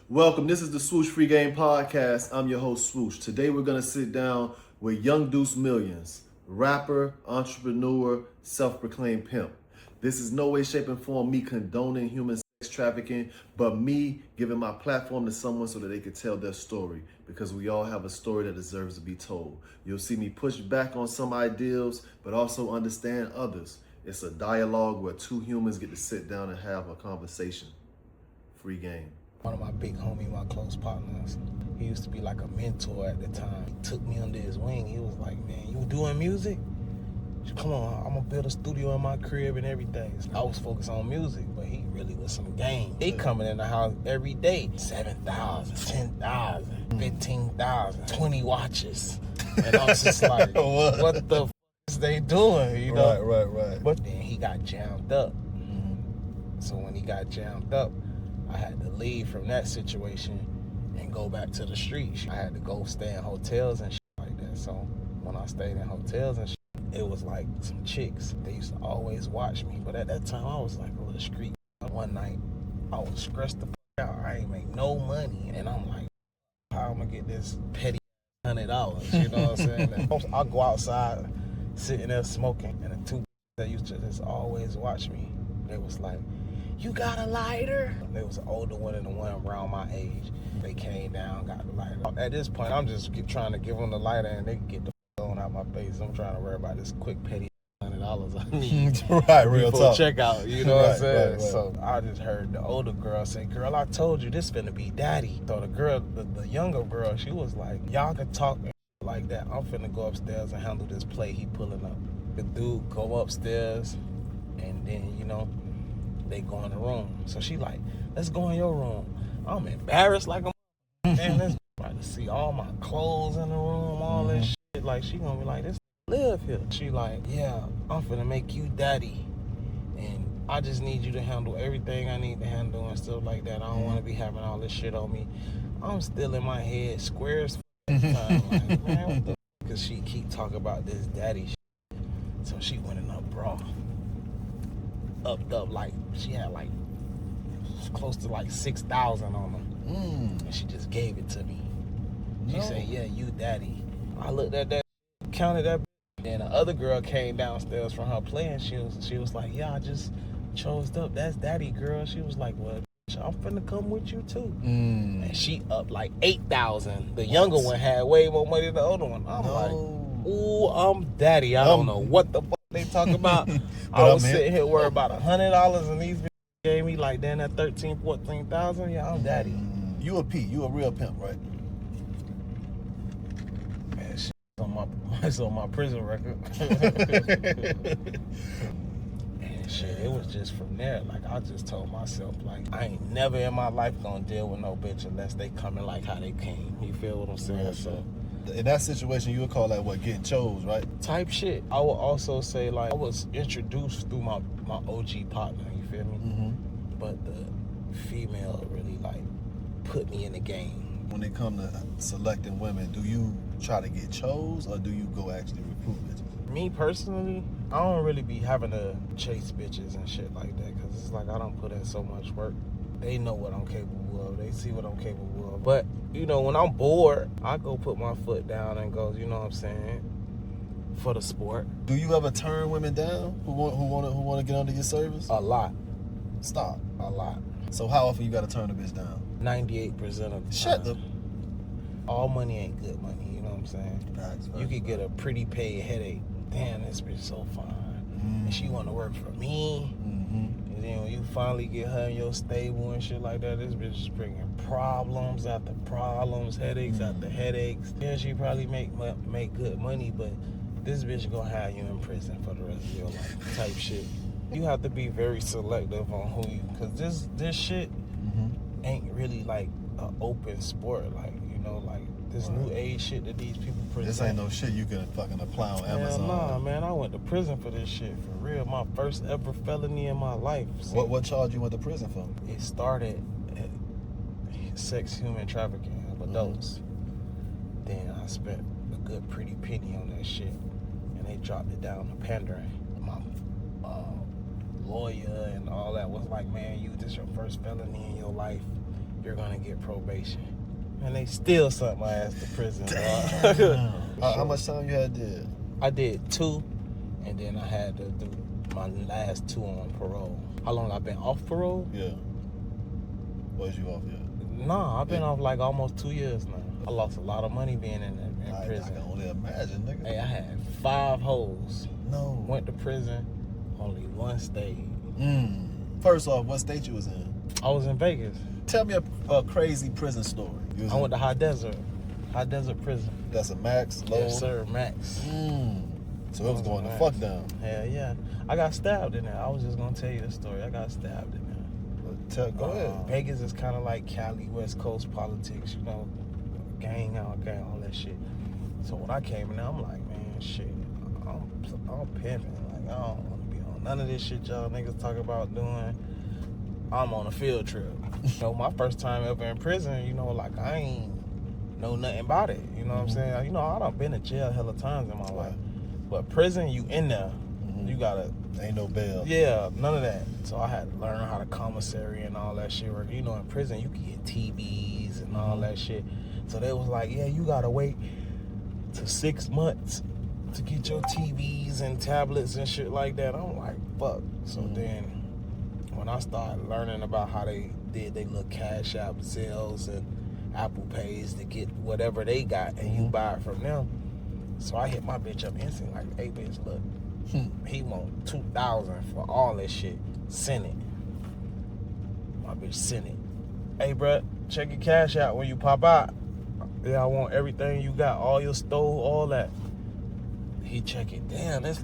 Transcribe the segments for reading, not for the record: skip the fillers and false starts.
Welcome. This is the Swoosh Free Game Podcast. I'm your host, Swoosh. Today we're going to sit down with Young Duce Millions, rapper, entrepreneur, self-proclaimed pimp. This is no way, shape, and form me condoning human sex trafficking, but me giving my platform to someone so that they can tell their story, because we all have a story that deserves to be told. You'll see me push back on some ideals, but also understand others. It's a dialogue where two humans get to sit down and have a conversation. Free game. One of my big homies, my close partners, he used to be like a mentor at the time. He took me under his wing. He was like, man, you doing music? Come on, I'm gonna build a studio in my crib and everything. So I was focused on music, but he really was some game. He coming in the house every day, 7,000, 10,000, 15,000, 20 watches. And I was just like, what the f is they doing, you know? Right. But then he got jammed up. So when he got jammed up, I had to leave from that situation and go back to the streets. I had to go stay in hotels and shit like that. So when I stayed in hotels and shit, it was like some chicks. They used to always watch me. But at that time, I was like a little street. One night, I was stressed the fuck out. I ain't make no money. And I'm like, how am I gonna get this petty $100? You know what I'm saying? I go outside, sitting there smoking. And the two that used to just always watch me, they was like, you got a lighter? There was an older one and the one around my age. They came down, got the lighter. At this point, I'm just trying to give them the lighter and they can get the on out my face. I'm trying to worry about this quick petty $100 I need. Right, real before talk. Checkout, you know what I'm saying? Right. So I just heard the older girl say, girl, I told you this finna be daddy. So the girl, the younger girl, she was like, y'all can talk like that. I'm finna go upstairs and handle this play he pulling up. The dude go upstairs and then, you know, they go in the room. So she like, let's go in your room. I'm embarrassed like a man. Let's about to see all my clothes in the room, all this shit. Like, she gonna be like, this live here. She like, yeah, I'm finna make you daddy. And I just need you to handle everything I need to handle and stuff like that. I don't wanna be having all this shit on me. I'm still in my head, square as time. Like, man, what the f? Cause she keep talking about this daddy shit. So she went in her bra. Upped up, like she had like close to like 6,000 on her, and she just gave it to me. She said, "Yeah, you daddy." I looked at that, counted that, and the other girl came downstairs from her playing. She was like, "Yeah, I just chose up. That's daddy, girl." She was like, "Well, I'm finna come with you too." And she up like 8,000. The younger one had way more money than the older one. I'm like, "Ooh, I'm daddy." I don't know what the fuck they talk about. I was sitting here worried about $100 and these bitches gave me like then that 13,000, 14,000. Yeah, I'm daddy. You a P, you a real pimp, right? Man, shit it's on my prison record. And shit, it was just from there. Like I just told myself, like I ain't never in my life gonna deal with no bitch unless they coming like how they came. You feel what I'm saying? Right. So in that situation, you would call that what, getting chose, right? type shit. I would also say like I was introduced through my OG partner, you feel me? But the female really like put me in the game. When it come to selecting women, do you try to get chose or do you go actually recruit bitches? Me personally, I don't really be having to chase bitches and shit like that because it's like I don't put in so much work. They know what I'm capable of. They see what I'm capable of. But, you know, when I'm bored, I go put my foot down and go, you know what I'm saying, for the sport. Do you ever turn women down who want to get under your service? A lot. Stop. A lot. So how often you got to turn a bitch down? 98% of the Shut time. up. All money ain't good money, you know what I'm saying? Facts. You could get a pretty paid headache. Damn, this bitch so fine. And she want to work for me. And then when you finally get her in your stable and shit like that, this bitch is bringing problems after problems, headaches after headaches. Yeah, she probably make good money, but this bitch gonna have you in prison for the rest of your life type shit. You have to be very selective on who you, cause this shit ain't really like an open sport, like, you know, like this new age shit that these people present. This ain't no shit you can fucking apply on Amazon. Nah, man, I went to prison for this shit, for real. My first ever felony in my life. What charge you went to prison for? It started at sex human trafficking of adults. Then I spent a good pretty penny on that shit, and they dropped it down to pandering. My lawyer and all that was like, man, this your first felony in your life. you're gonna get probation. And they still sent my ass to prison. Damn. How much time you had did? I did 2, and then I had to do my last 2 on parole. How long I been off parole? Yeah. Was you off yet? Nah, I've been off like almost 2 years now. I lost a lot of money being in prison. I can only imagine, nigga. Hey, I had 5 hoes. No. Went to prison, only 1 stayed. First off, what state you was in? I was in Vegas. Tell me a crazy prison story. I went to High Desert prison. That's a max, low? Yes, sir, max. So it was going the fuck down. Hell yeah. I got stabbed in there. I was just going to tell you the story. I got stabbed in there. Go ahead. Vegas is kind of like Cali, West Coast politics, you know, gang, all that shit. So when I came in there, I'm like, man, shit, I'm pimping. Like, I don't want to be on none of this shit y'all niggas talk about doing. I'm on a field trip. You know, my first time ever in prison, you know, like, I ain't know nothing about it. You know what I'm saying? You know, I done been to jail hella times in my life. But prison, you in there. You gotta... Ain't no bail. Yeah, none of that. So I had to learn how to commissary and all that shit work. You know, in prison, you can get TVs and all that shit. So they was like, yeah, you gotta wait to 6 months to get your TVs and tablets and shit like that. I'm like, fuck. So then when I started learning about how they did they little Cash App, Zelles, and Apple Pays to get whatever they got, and you buy it from them. So I hit my bitch up instantly, like, hey, bitch, look, he want $2,000 for all that shit. Send it. My bitch sent it. Hey, bruh, check your Cash out when you pop out. Yeah, I want everything you got, all your stove, all that. He check it. Damn, this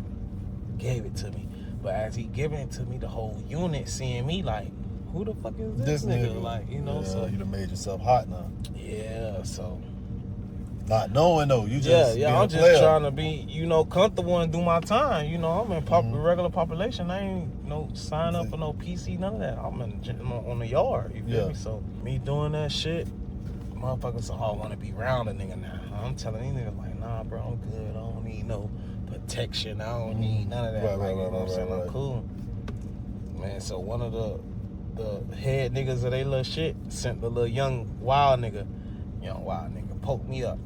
gave it to me. But as he giving it to me, the whole unit seeing me like, who the fuck is this nigga? Like, you know, so you done made yourself hot now. Yeah, so not knowing though, you just I'm just trying to be, you know, comfortable and do my time. You know, I'm in regular population. I ain't no sign up for no PC, none of that. I'm on the yard. You feel me? So me doing that shit, motherfuckers all want to be around a nigga now. I'm telling these niggas like, nah, bro, I'm good. I don't need no protection. I don't need none of that. You know what I'm saying? I'm cool. Man, so one of the head niggas of they little shit sent the little young wild nigga, poke me up.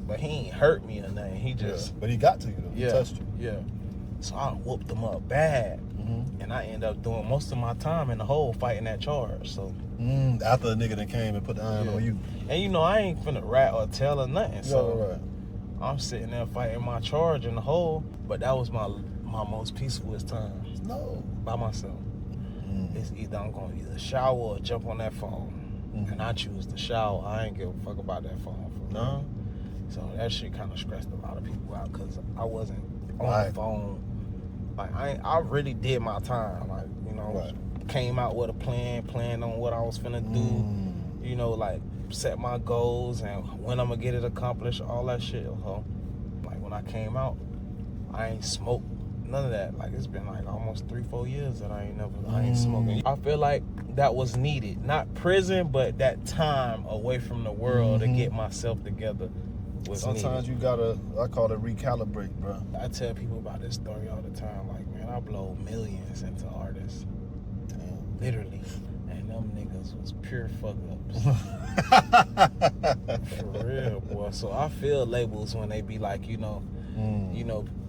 But he ain't hurt me or nothing. He just... But he got to you though. He touched you. Yeah. So I whooped him up bad. And I ended up doing most of my time in the hole fighting that charge. So after the nigga that came and put the iron on you. And you know, I ain't finna rat or tell or nothing. So Right. I'm sitting there fighting my charge in the hole. But that was my most peacefulest time. No. By myself. It's either I'm gonna either shower or jump on that phone. And I choose to shower. I ain't give a fuck about that phone. No. So that shit kind of stressed a lot of people out because I wasn't on the phone. Like I really did my time. Like, you know, came out with a planned on what I was finna do. You know, like set my goals and when I'm gonna get it accomplished, all that shit. So, like when I came out, I ain't smoked none of that. Like it's been like almost 3-4 years that I ain't smoking. I feel like that was needed. Not prison, but that time away from the world to get myself together. Sometimes you gotta, I call it recalibrate, bro. I tell people about this story all the time. Like, man, I blow millions into artists. Damn. Literally. And them niggas was pure fuck ups. For real, boy. So I feel labels when they be like, you know,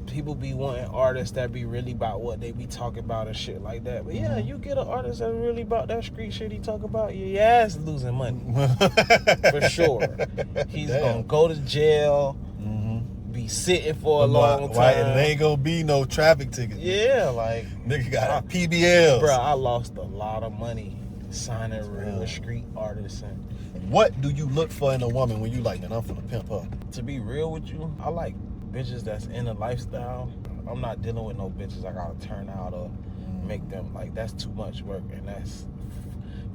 people be wanting artists that be really about what they be talking about and shit like that. But yeah, you get an artist that really about that street shit he talk about, your ass losing money. For sure. He's gonna go to jail, be sitting for a long time. Right, and it ain't gonna be no traffic tickets. Yeah, like nigga got PBLs. Bro, I lost a lot of money signing real street artists. And what do you look for in a woman when you like, man, I'm finna pimp her? To be real with you, I like bitches that's in a lifestyle. I'm not dealing with no bitches I gotta turn out or make them, like, that's too much work, and that's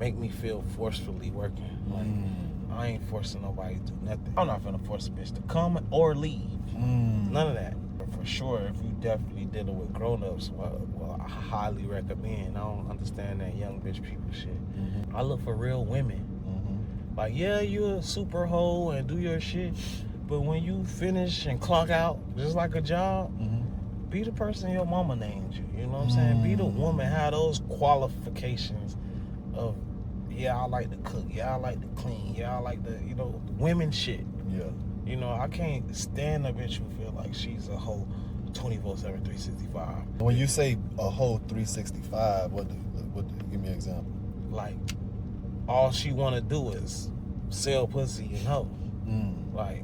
make me feel forcefully working. Like, I ain't forcing nobody to do nothing. I'm not gonna force a bitch to come or leave. None of that. But for sure, if you definitely dealing with grown-ups, well, I highly recommend. I don't understand that young bitch people shit. I look for real women. Like, yeah, you a super hoe and do your shit, but when you finish and clock out, just like a job, be the person your mama named you. You know what I'm saying? Be the woman, have those qualifications of yeah, I like to cook. Yeah, I like to clean. Yeah, I like the, women shit. Yeah. I can't stand a bitch who feel like she's a hoe 24/7, 365. When you say a whole 365, what give me an example? Like, all she want to do is sell pussy and hoe. Like,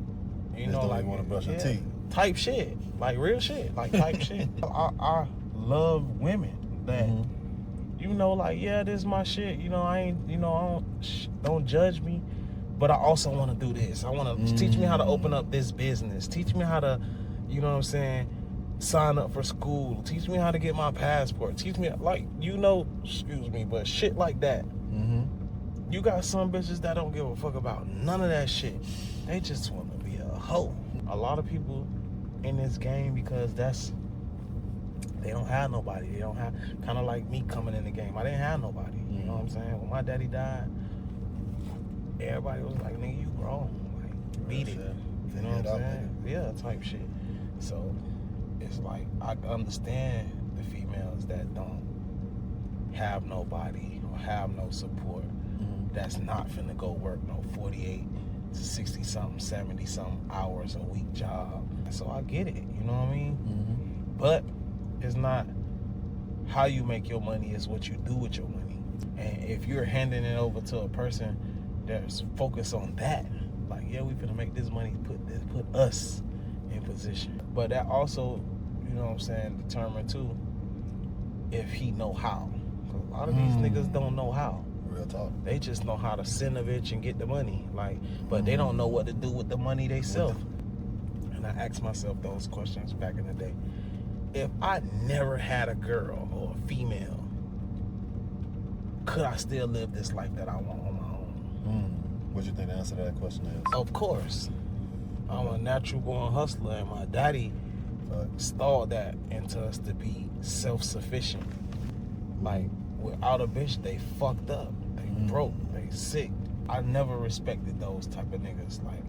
Don't like, even want to brush her teeth. Type shit. Like, real shit. Like, type shit. I love women that, like, yeah, this is my shit. I ain't, don't judge me. But I also want to do this. I want to teach me how to open up this business. Teach me how to, sign up for school. Teach me how to get my passport. Teach me, like, excuse me, but shit like that. You got some bitches that don't give a fuck about none of that shit. They just want to be a hoe. A lot of people in this game, because they don't have nobody. They don't have, kind of like me coming in the game. I didn't have nobody. You know what I'm saying? When my daddy died, everybody was like, nigga, you grown. Like, beat it. You know what I'm saying? Yeah, type shit. So, it's like, I understand the females that don't have nobody or have no support. That's not finna go work no 48 to 60-something, 70-something hours a week job. So I get it, you know what I mean? But it's not how you make your money, it's what you do with your money. And if you're handing it over to a person that's focused on that, like, yeah, we finna make this money, put us in position. But that also, you know what I'm saying, determine too if he know how. Cause a lot of these niggas don't know how. Real talk. They just know how to send a bitch and get the money. Like, but they don't know what to do with the money they self. And I asked myself those questions back in the day. If I never had a girl or a female, could I still live this life that I want on my own? What do you think the answer to that question is? Of course. I'm a natural born hustler, and my daddy stalled that into us to be self-sufficient. Like, without a bitch, they fucked up. They broke. They sick. I never respected those type of niggas. Like,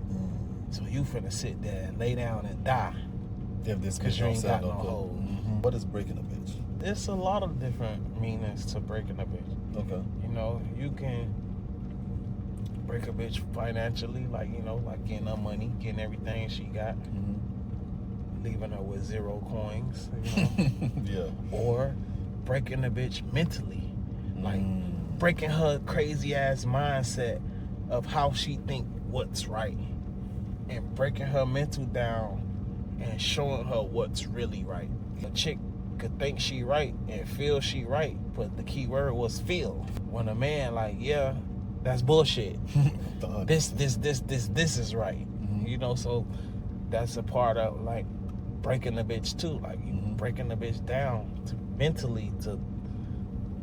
so you finna sit there and lay down and die If this because bitch you don't ain't sell got no no coke. hoes. What is breaking a bitch? It's a lot of different meanings to breaking a bitch. Okay. You can break a bitch financially, like, like getting her money, getting everything she got, leaving her with 0 coins, Yeah. Or breaking a bitch mentally, like breaking her crazy ass mindset of how she think what's right, and breaking her mental down and showing her what's really right. A chick could think she right and feel she right, but the key word was feel. When a man like, yeah, that's bullshit. This is right. So that's a part of, like, breaking the bitch too. Like, you breaking the bitch down mentally to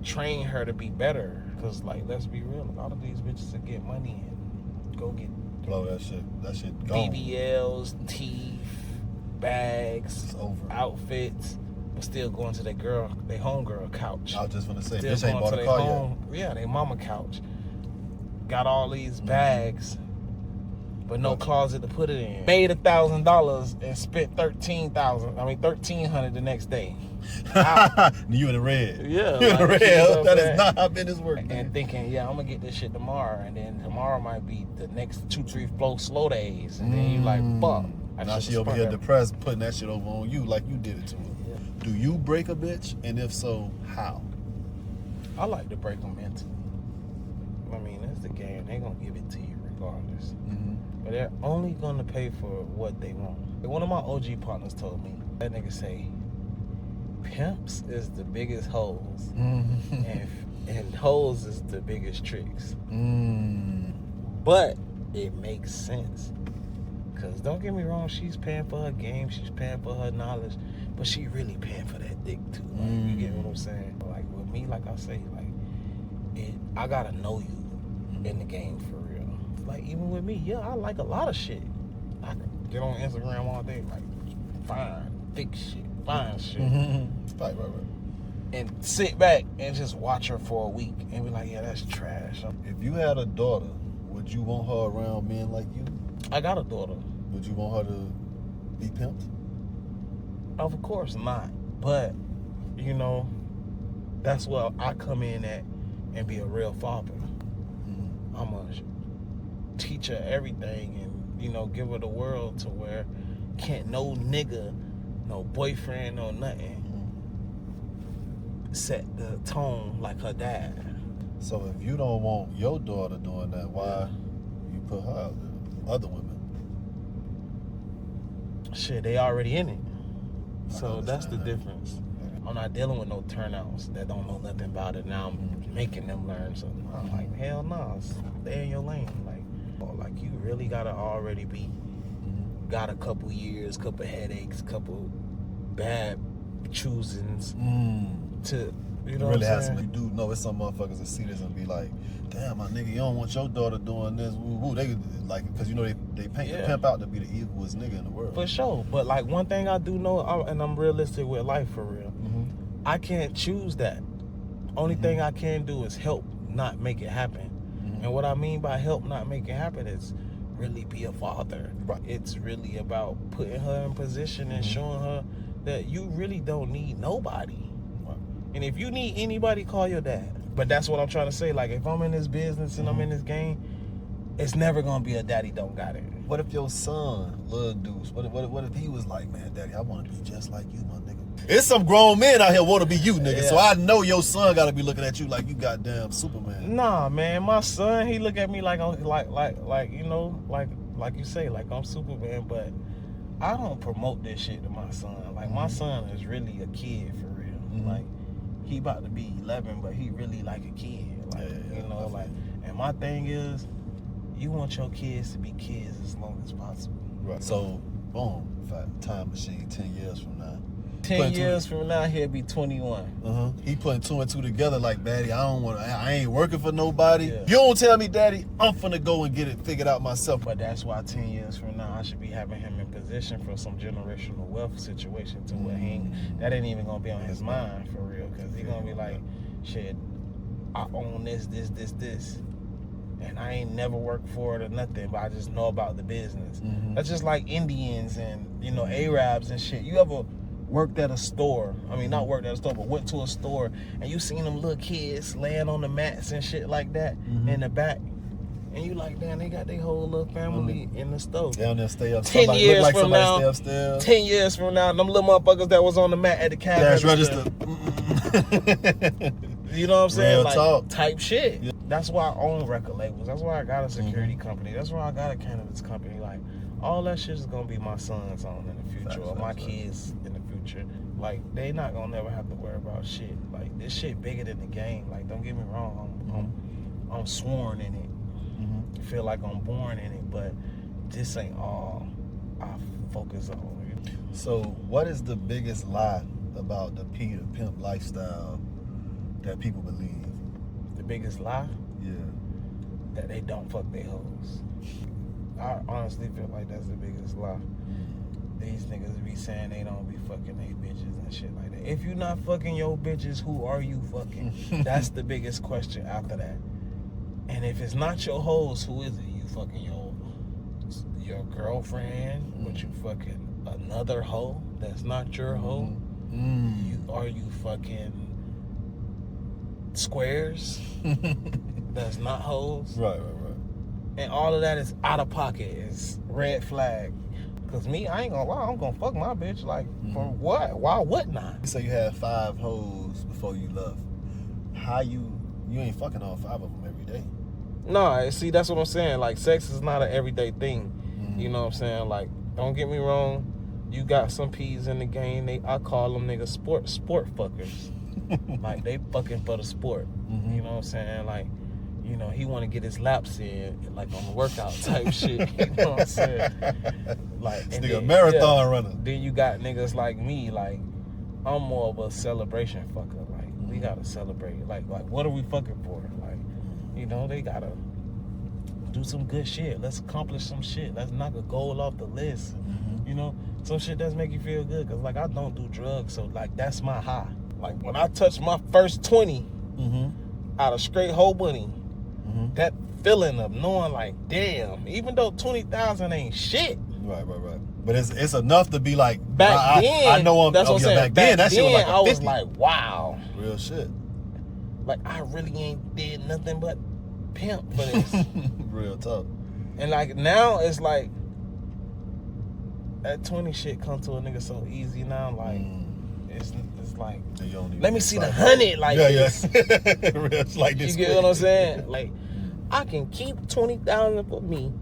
train her to be better. Cause, like, let's be real, a lot of these bitches that get money and go get blow that shit gone. BBLs, teeth, bags, outfits, but still going to their homegirl couch. I was just gonna say, Still bitch ain't going bought to a their car yet. Yeah, they mama couch. Got all these bags, but no closet to put it in. Made $1,000 and spent $1,300 the next day. You in the red. Yeah, you in the like, red. That is not how business works. And thinking, yeah, I'm gonna get this shit tomorrow, and then tomorrow might be the next 2-3 slow days, and then you like, fuck. Now she over here depressed, putting that shit over on you like you did it to her. Yeah. Do you break a bitch, and if so, how? I like to break them mentally. I mean, it's the game. They gonna give it to you regardless. But they're only gonna pay for what they want. One of my OG partners told me, that nigga say, pimps is the biggest hoes, and hoes is the biggest tricks. But it makes sense. Cause don't get me wrong, she's paying for her game, she's paying for her knowledge, but she really paying for that dick too. Like, you get what I'm saying? Like, with me, like I say, like, I gotta know you in the game for real. Like, even with me, yeah, I like a lot of shit. I can get on Instagram all day, like, fine, thick shit, fine shit. Right. And sit back and just watch her for a week and be like, yeah, that's trash. If you had a daughter, would you want her around men like you? I got a daughter. Would you want her to be pimped? Of course not. But, that's where I come in at and be a real father. I'm gonna teach her everything and, you know, give her the world to where can't no nigga, no boyfriend, no nothing set the tone like her dad. So if you don't want your daughter doing that, why you put her out there? Other women. Shit, they already in it. So that's the difference. I'm not dealing with no turnouts that don't know nothing about it. Now I'm making them learn something. I'm like, hell no, stay in your lane. Like you really gotta already be got a couple years, couple headaches, couple bad choosings to, you know, really what I'm has saying? some. You do know it's some motherfuckers that see this and be like, damn, my nigga, you don't want your daughter doing this. Woo, woo. They like, because you know they paint the pimp out to be the evilest nigga in the world. For sure. But like one thing I do know, and I'm realistic with life for real, I can't choose that. Only thing I can do is help not make it happen. And what I mean by help not make it happen is really be a father. Right. It's really about putting her in position and showing her that you really don't need nobody. Right. And if you need anybody, call your dad. But that's what I'm trying to say. Like, if I'm in this business and I'm in this game, it's never gonna be a daddy don't got it. What if your son, Lil Duce, what if he was like, man, daddy, I want to be just like you, my nigga. It's some grown men out here want to be you, nigga. Yeah. So I know your son got to be looking at you like you goddamn Superman. Nah, man, my son, he look at me like I'm like you know, like you say, like I'm Superman, but I don't promote this shit to my son. Like my son is really a kid for real. Like he about to be 11, but he really like a kid. Like you know, like, and my thing is, you want your kids to be kids as long as possible. Right. So, boom, time machine 10 years from now. 10 years from now, he'll be 21. He putting 2 and 2 together like, daddy, I ain't working for nobody. Yeah. You don't tell me, daddy, I'm finna go and get it figured out myself. But that's why 10 years from now, I should be having him in position for some generational wealth situation to where that ain't even gonna be on his mind for real. Cause he gonna be like, shit, I own this. And I ain't never worked for it or nothing, but I just know about the business. That's just like Indians and, you know, Arabs and shit. You ever worked at a store? I mean, not worked at a store, but went to a store and you seen them little kids laying on the mats and shit like that in the back. And you like, damn, they got their whole little family in the store. Down there, stay up. 10 years like from now, stay upstairs. 10 years from now, them little motherfuckers that was on the mat at the cash register. You know what I'm saying? Real like talk. Type shit. Yeah. That's why I own record labels. That's why I got a security company. That's why I got a cannabis company. Like, all that shit is gonna be my sons on in the future, or my kids in the future. Like, they not gonna never have to worry about shit. Like, this shit bigger than the game. Like, don't get me wrong. I'm sworn in it. I feel like I'm born in it, but this ain't all I focus on. So, what is the biggest lie about the pimp lifestyle that people believe? The biggest lie? Yeah. That they don't fuck their hoes. I honestly feel like that's the biggest lie. These niggas be saying they don't be fucking their bitches and shit like that. If you not fucking your bitches, who are you fucking? That's the biggest question after that. And if it's not your hoes, who is it? You fucking your girlfriend, but you fucking another hoe that's not your hoe? Are you fucking squares that's not hoes? Right. And all of that is out of pocket. It's red flag. Cause me, I ain't gonna lie, I'm gonna fuck my bitch. Like, for what? Why wouldn't I? You say you had 5 hoes before you left. How you ain't fucking all 5 of them every day? No, see, that's what I'm saying. Like, sex is not an everyday thing. You know what I'm saying? Like, don't get me wrong. You got some P's in the game. I call them niggas sport fuckers. Like, they fucking for the sport. You know what I'm saying? Like, you know, he want to get his laps in, like on the workout type shit. You know what I'm saying? Like, This nigga marathon runner. Then you got niggas like me. Like, I'm more of a celebration fucker. Like, we gotta celebrate. Like, what are we fucking for? Like, you know, they gotta do some good shit. Let's accomplish some shit. Let's knock a goal off the list. You know, some shit that's make you feel good. Cause like, I don't do drugs, so like, that's my high. Like, when I touch my first 20 out of straight whole money, that feeling of knowing like, damn, even though 20,000 ain't shit. Right. But it's enough to be like, Back then, I know I'm. that's what I'm saying. Back then, that shit was like a 50. I was like, wow. Real shit. Like, I really ain't did nothing but pimp for this. Real talk. And like now it's like that 20 shit comes to a nigga so easy now. Like it's like, let me see the 100. Like yes. It's like this. You get what I'm saying? Like I can keep 20,000 for me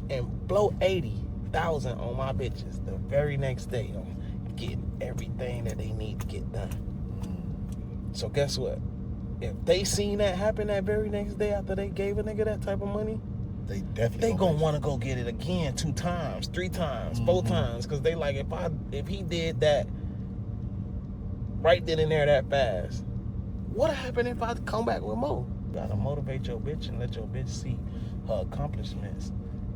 and blow 80,000 on my bitches the very next day on getting everything that they need to get done. So guess what? If they seen that happen that very next day after they gave a nigga that type of money, they definitely gonna want to go get it again 2 times, 3 times, 4 times, because they like, if he did that right then and there that fast, what'll happen if I come back with more? You gotta motivate your bitch and let your bitch see her accomplishments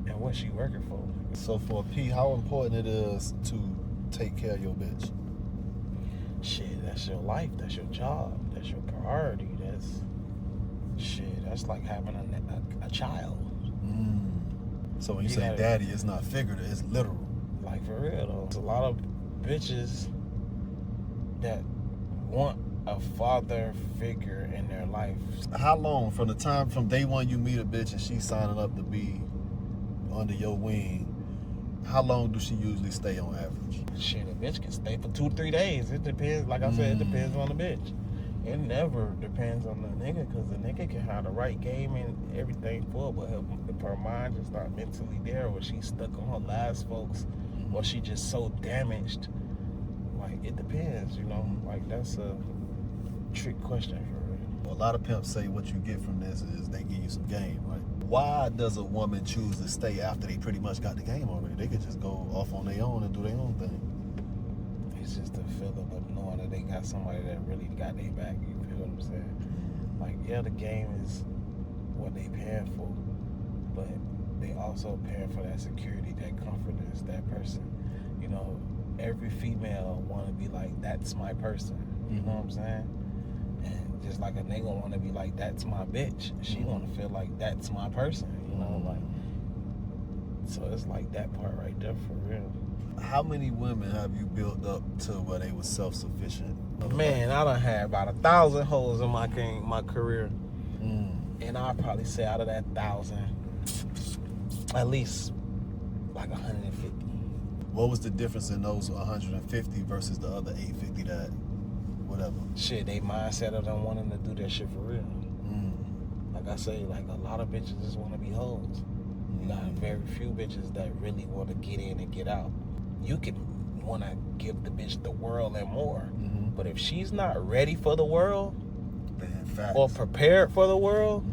and what she working for. So for P, how important it is to take care of your bitch? Shit, that's your life, that's your job, that's your priority, that's like having a child. So when you say daddy, it's not figurative, it's literal. Like for real though. There's a lot of bitches that want a father figure in their life. How long from day one you meet a bitch and she's signing up to be under your wing, how long do she usually stay on average? Shit, a bitch can stay for 2-3 days. It depends, like I said, it depends on the bitch. It never depends on the nigga, because the nigga can have the right game and everything for it, but if her mind is not mentally there, or she's stuck on her last folks, or she just so damaged, like it depends, you know. Like that's a trick question for her. A lot of pimps say what you get from this is they give you some game, right? Why does a woman choose to stay after they pretty much got the game already? They could just go off on their own and do their own thing. It's just the feeling of knowing that they got somebody that really got their back. You feel what I'm saying? Like, yeah, the game is what they paying for, but they also paying for that security, that confidence, that person. You know, every female want to be like, that's my person. You know what I'm saying? And just like a nigga want to be like, that's my bitch. She want to feel like, that's my person. You know, like, so it's like that part right there for real. How many women have you built up to where they were self-sufficient? Man, I done had about 1,000 hoes in my career. And I'd probably say out of that 1,000, at least like 150. What was the difference in those 150 versus the other 850 that whatever? Shit, they mindset of them wanting to do that shit for real. Like I say, like a lot of bitches just want to be hoes. You got very few bitches that really want to get in and get out. You can want to give the bitch the world and more, but if she's not ready for the world or prepared for the world,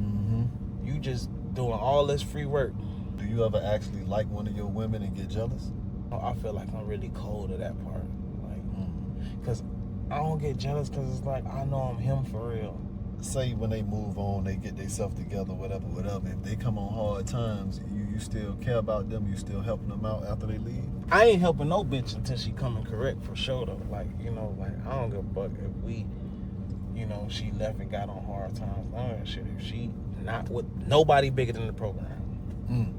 you just doing all this free work. Do you ever actually like one of your women and get jealous? I feel like I'm really cold to that part, like, because I don't get jealous, because it's like I know I'm him for real. Say when they move on, they get themselves together, whatever. If they come on hard times, you still care about them, you still helping them out after they leave? I ain't helping no bitch until she coming correct, for sure though. Like, you know, like I don't give a fuck if we, you know, she left and got on hard times. None of that shit. If she not with nobody bigger than the program.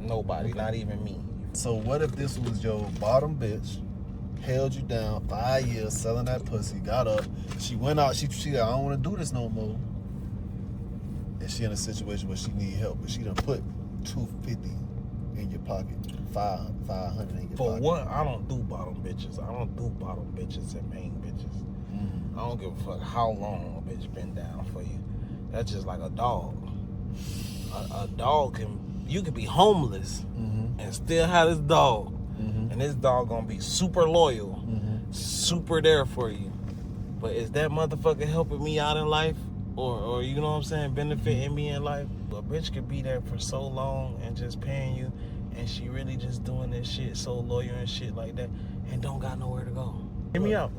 Nobody, not even me. So what if this was your bottom bitch, held you down 5 years selling that pussy, got up, she went out, she said, I don't want to do this no more, and she in a situation where she need help, but she done put $250 in your pocket, $500 in your pocket. For one, I don't do bottom bitches. I don't do bottom bitches and main bitches. I don't give a fuck how long a bitch been down for you. That's just like a dog. A dog you can be homeless and still have this dog. And this dog gonna be super loyal, super there for you. But is that motherfucker helping me out in life? Or you know what I'm saying, benefiting me in life? A bitch could be there for so long and just paying you, and she really just doing this shit, so loyal and shit like that, and don't got nowhere to go. Hear me out.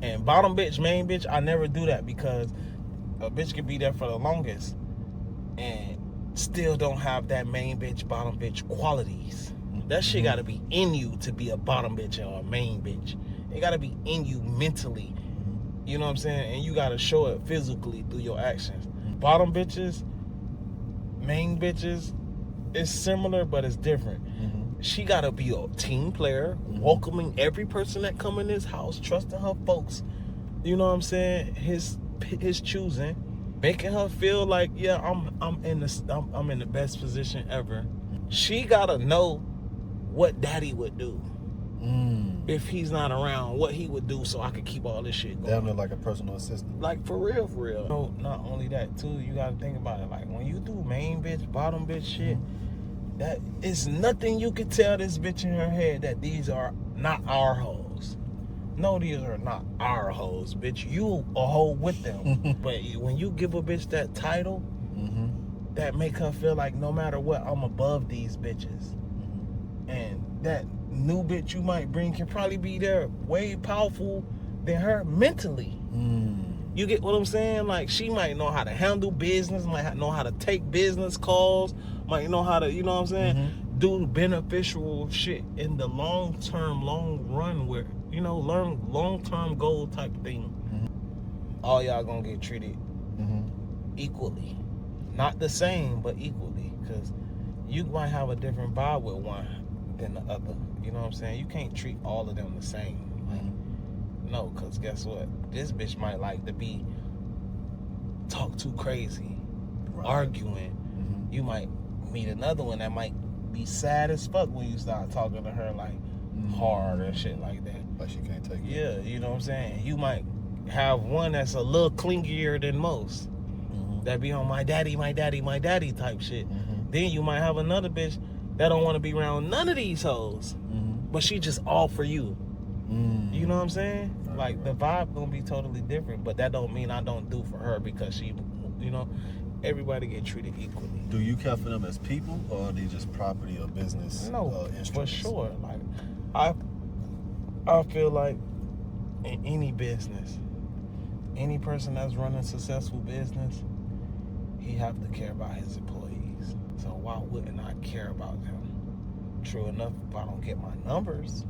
And bottom bitch, main bitch, I never do that, because a bitch could be there for the longest and still don't have that main bitch, bottom bitch qualities. That shit gotta be in you to be a bottom bitch or a main bitch. It gotta be in you mentally. You know what I'm saying? And you gotta show it physically through your actions. Bottom bitches, main bitches, it's similar, but it's different. She gotta be a team player, welcoming every person that come in this house, trusting her folks. You know what I'm saying? His choosing. making her feel like, yeah, I'm in the best position ever. She gotta know what daddy would do if he's not around, what he would do so I could keep all this shit going. Damn, like a personal assistant. Like, for real, for real. No, not only that, too, you gotta think about it. Like, when you do main bitch, bottom bitch shit, that is nothing you can tell this bitch in her head that these are not our hoes. No, these are not our hoes, bitch. You a hoe with them. But when you give a bitch that title, that make her feel like no matter what, I'm above these bitches. And that new bitch you might bring can probably be there way powerful than her mentally. You get what I'm saying? Like, she might know how to handle business, might know how to take business calls, might know how to, you know what I'm saying, do beneficial shit in the long term, long run where, you know, learn long-term goal type thing. All y'all gonna get treated equally. Not the same, but equally. Because you might have a different vibe with one than the other. You know what I'm saying? You can't treat all of them the same. Like, no, because guess what? This bitch might like to be talk too crazy, arguing. You might meet another one that might be sad as fuck when you start talking to her like hard or shit like that. Like she can't take it. Yeah, you know what I'm saying? You might have one that's a little clingier than most. That be on my daddy type shit. Then you might have another bitch that don't want to be around none of these hoes. But she just all for you. You know what I'm saying? Like, the vibe gonna be totally different, but that don't mean I don't do for her because she, you know, everybody get treated equally. Do you care for them as people, or are they just property or business? No, instruments? for sure. Like, I feel like in any business, any person that's running a successful business, he have to care about his employees. So why wouldn't I care about them? True enough, if I don't get my numbers,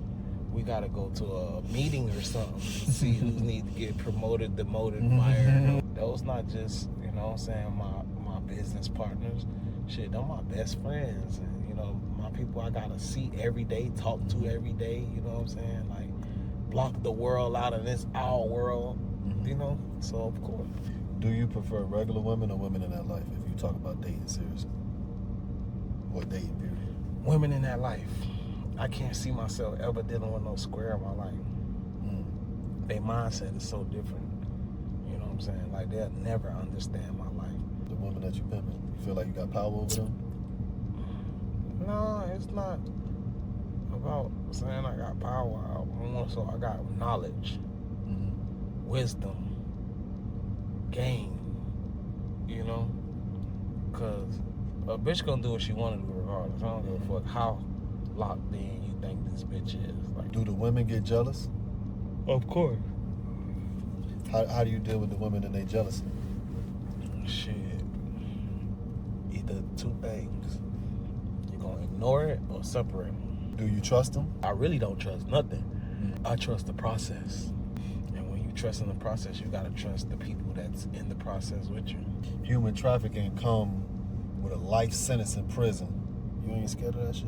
we gotta go to a meeting or something to see who needs to get promoted, demoted, fired. Those not just, you know what I'm saying, my business partners. Shit, they're my best friends. And, you know, my people I gotta see every day, talk to every day, you know what I'm saying? Like, block the world out of this our world, you know? So, of course. Do you prefer regular women or women in that life if you talk about dating seriously? Or dating, period? Women in that life. I can't see myself ever dealing with no square in my life. Their mindset is so different. You know what I'm saying? Like, they'll never understand my life. The woman that you pimping, you feel like you got power over them? No, it's not about saying I got power. I got knowledge, wisdom, game, you know? Because a bitch gonna do what she wanna do regardless. I don't give a fuck how locked in you think this bitch is. Like, Do the women get jealous? of course. How do you deal with the women and they jealousy? Shit. Either two things. You're gonna ignore it or separate them. Do you trust them? I really don't trust nothing. I trust the process. And when you trust in the process, you gotta trust the people that's in the process with you. Human trafficking come with a life sentence in prison. You ain't scared of that shit?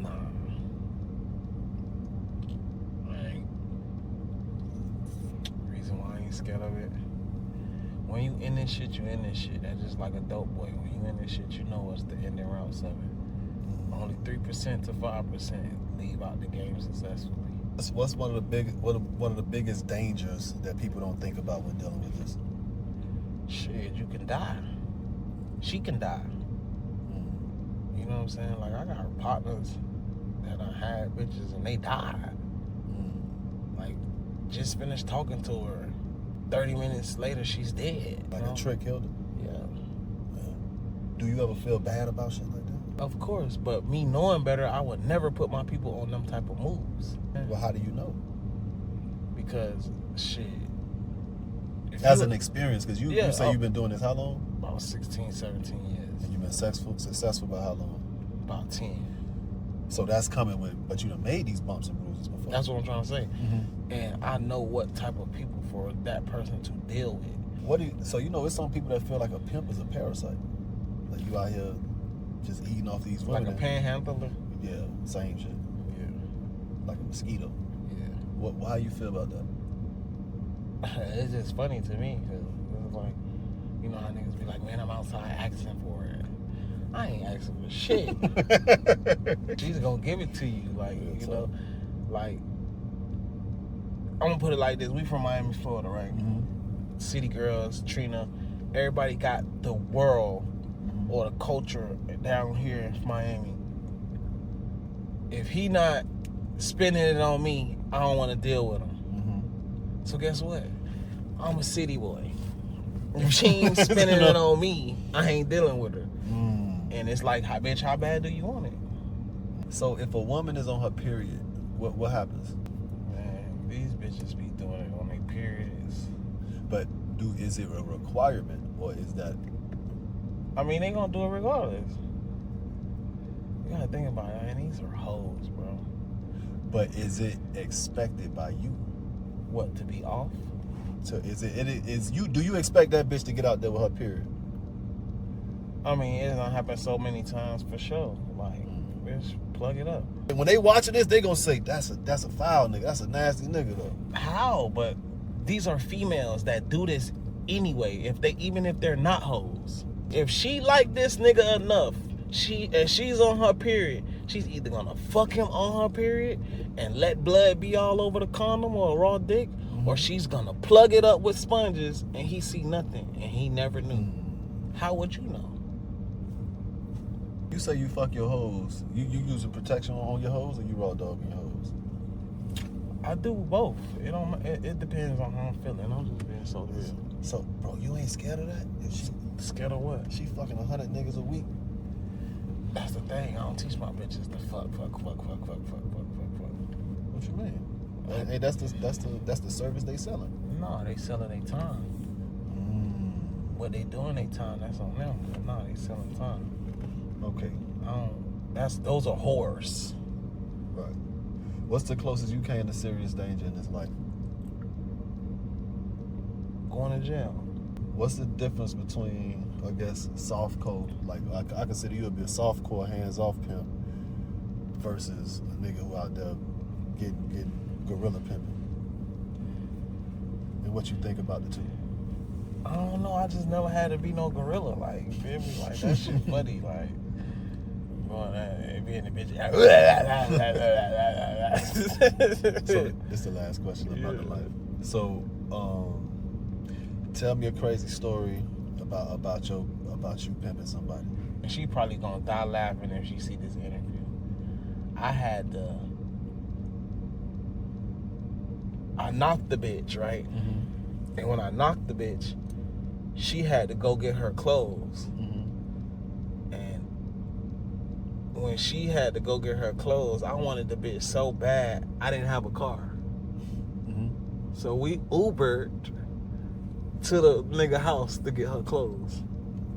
Nah. I ain't. Reason why I ain't scared of it. When you in this shit, you in this shit. That's just like a dope boy. When you in this shit, you know what's the ending routes of it. Only 3% to 5% leave out the game successfully. What's one of the biggest dangers that people don't think about when dealing with this? Shit, you can die. She can die. You know what I'm saying? Like, I got partners that I had bitches and they died. Like, just finished talking to her. 30 minutes later, she's dead. Like a trick killed her? Yeah. Do you ever feel bad about shit like that? Of course, but me knowing better, I would never put my people on them type of moves. Well, how do you know? Because, shit. As an experience, because you say you've been doing this how long? About 16, 17 years. And you've been successful by how long? About 10. So that's coming with, but you done made these bumps and bruises before. That's what I'm trying to say. And I know what type of people for that person to deal with. So it's some people that feel like a pimp is a parasite. Like you out here just eating off these women. Like a panhandler? Yeah, same shit. Yeah. Like a mosquito. Yeah. How you feel about that? It's just funny to me because it's like, you know how niggas be like, man, I'm outside asking for it. I ain't asking for shit. She's gonna give it to you, like, you know, like, I'm gonna put it like this: we from Miami, Florida, right? Mm-hmm. City girls, Trina, everybody got the world or the culture down here in Miami. If he not spending it on me, I don't want to deal with him. Mm-hmm. So guess what? I'm a city boy. If she ain't spending it on me, I ain't dealing with her. And it's like, bitch, how bad do you want it? So if a woman is on her period, what happens? Man, these bitches be doing it on their periods. But is it a requirement, or is that? I mean, they gonna do it regardless. You gotta think about it, man. These are hoes, bro. But is it expected by you? What, to be off? So is you? Do you expect that bitch to get out there with her period? I mean, it's gonna happen so many times for sure. Like, bitch, plug it up. And when they watching this, they gonna say that's a foul nigga. That's a nasty nigga though. How? But these are females that do this anyway. Even if they're not hoes. If she like this nigga enough, she's on her period, she's either gonna fuck him on her period and let blood be all over the condom or a raw dick, or she's gonna plug it up with sponges and he see nothing and he never knew. How would you know? You say you fuck your hoes. You using protection on your hoes, or you raw dogging your hoes? I do both. It depends on how I'm feeling. I'm just being so real. So, bro, you ain't scared of that? If she Scared of what? fucking 100 niggas a week. That's the thing. I don't teach my bitches to fuck. What you mean? Hey, that's the service they selling. No, they selling their time. What they doing their time, that's on them. But no, they selling time. Okay. Those are whores. Right. What's the closest you came to serious danger in this life? Going to jail. What's the difference between, I guess, soft core, like I consider you to be a soft core, hands off pimp, versus a nigga who out there getting gorilla pimping? And what you think about the two? I don't know. I just never had to be no gorilla. Like, you feel me? Like, that shit funny. Like, going there, being the bitch. So this is the last question about the life. So, tell me a crazy story about you pimping somebody. And she probably gonna die laughing if she see this interview. I knocked the bitch, right? Mm-hmm. And when I knocked the bitch, she had to go get her clothes. Mm-hmm. And when she had to go get her clothes, I wanted the bitch so bad, I didn't have a car. Mm-hmm. So we Ubered to the nigga house to get her clothes.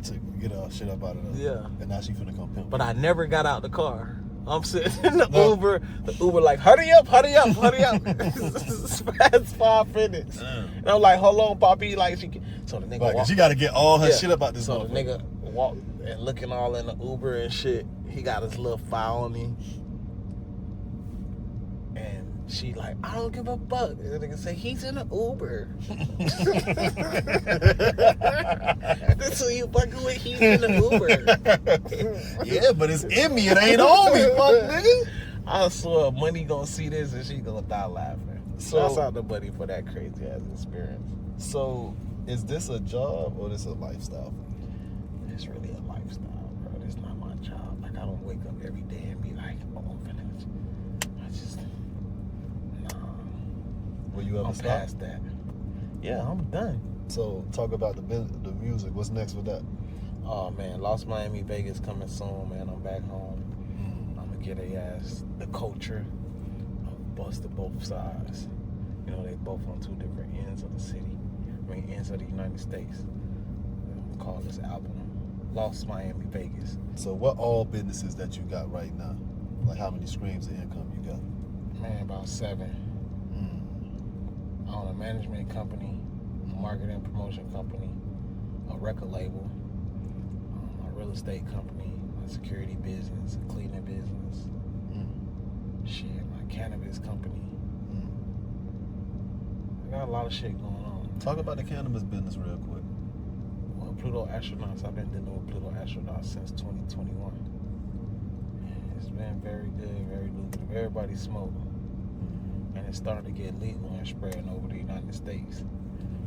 To get her shit up out of there. Yeah. And now she finna come pimp. But I never got out the car. I'm sitting in the Uber. The Uber like, hurry up. It's past 5 minutes. And I'm like, hold on, Poppy. Like, so the nigga Like, she gotta get all her shit about this. So the nigga walk and looking all in the Uber and shit. He got his little file on him. And she like, I don't give a fuck. And the nigga say, he's in the Uber. That's who you fucking with. He's in the Uber. Yeah, but it's in me. It ain't on me, fuck nigga. I swear, money gonna see this and she gonna die laughing. So shouts out to Buddy for that crazy ass experience. So, is this a job or this a lifestyle? It's really a lifestyle, bro. It's not my job. Like, I don't wake up every day and be like, oh, I'm finished. I just, nah. Will you ever I'm stop? past that. Yeah, I'm done. So, talk about the music. What's next with that? Oh man, Lost Miami, Vegas coming soon, man. I'm back home. I'm gonna get a ass the culture. I'm busted both sides. You know, they both on two different ends of the city. I mean, ends of the United States. I'm gonna call this album Lost Miami, Vegas. So, what all businesses that you got right now? Like, how many streams of income you got? Man, about 7. I own a management company, a marketing promotion company, a record label, a real estate company, a security business, a cleaning business. Shit, my cannabis company. I got a lot of shit going on. Talk about the cannabis business real quick. Well, Pluto astronauts, I've been dealing with Pluto astronauts since 2021. And it's been very good, very lucrative. Everybody smoke. And it's starting to get legal and spreading over the United States.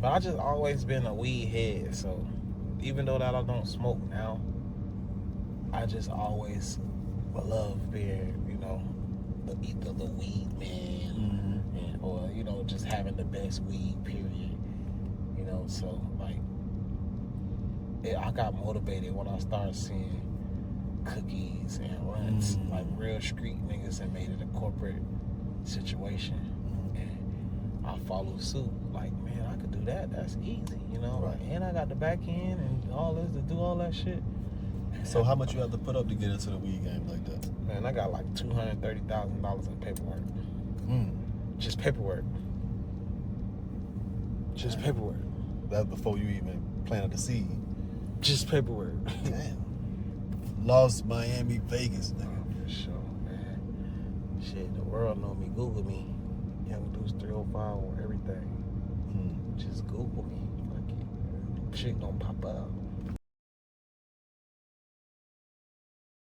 But I just always been a weed head, so even though that I don't smoke now, I just always love being, you know, the weed man, and, or, you know, just having the best weed, period. You know, so like, I got motivated when I started seeing cookies and runs, like real street niggas, and made it a corporate situation. And I followed suit. Like, man, I could do that. That's easy, you know. Right. And I got the back end and all this to do all that shit. So how much you have to put up to get into the weed game like that? Man, I got like $230,000 in paperwork. Just paperwork. Just paperwork. That's before you even planted the seed. Just paperwork. Damn. Lost Miami, Vegas, nigga. For sure, man. Shit, the world know me. Google me. Young Duce 305 or everything. Just Google me. Like, shit don't pop up.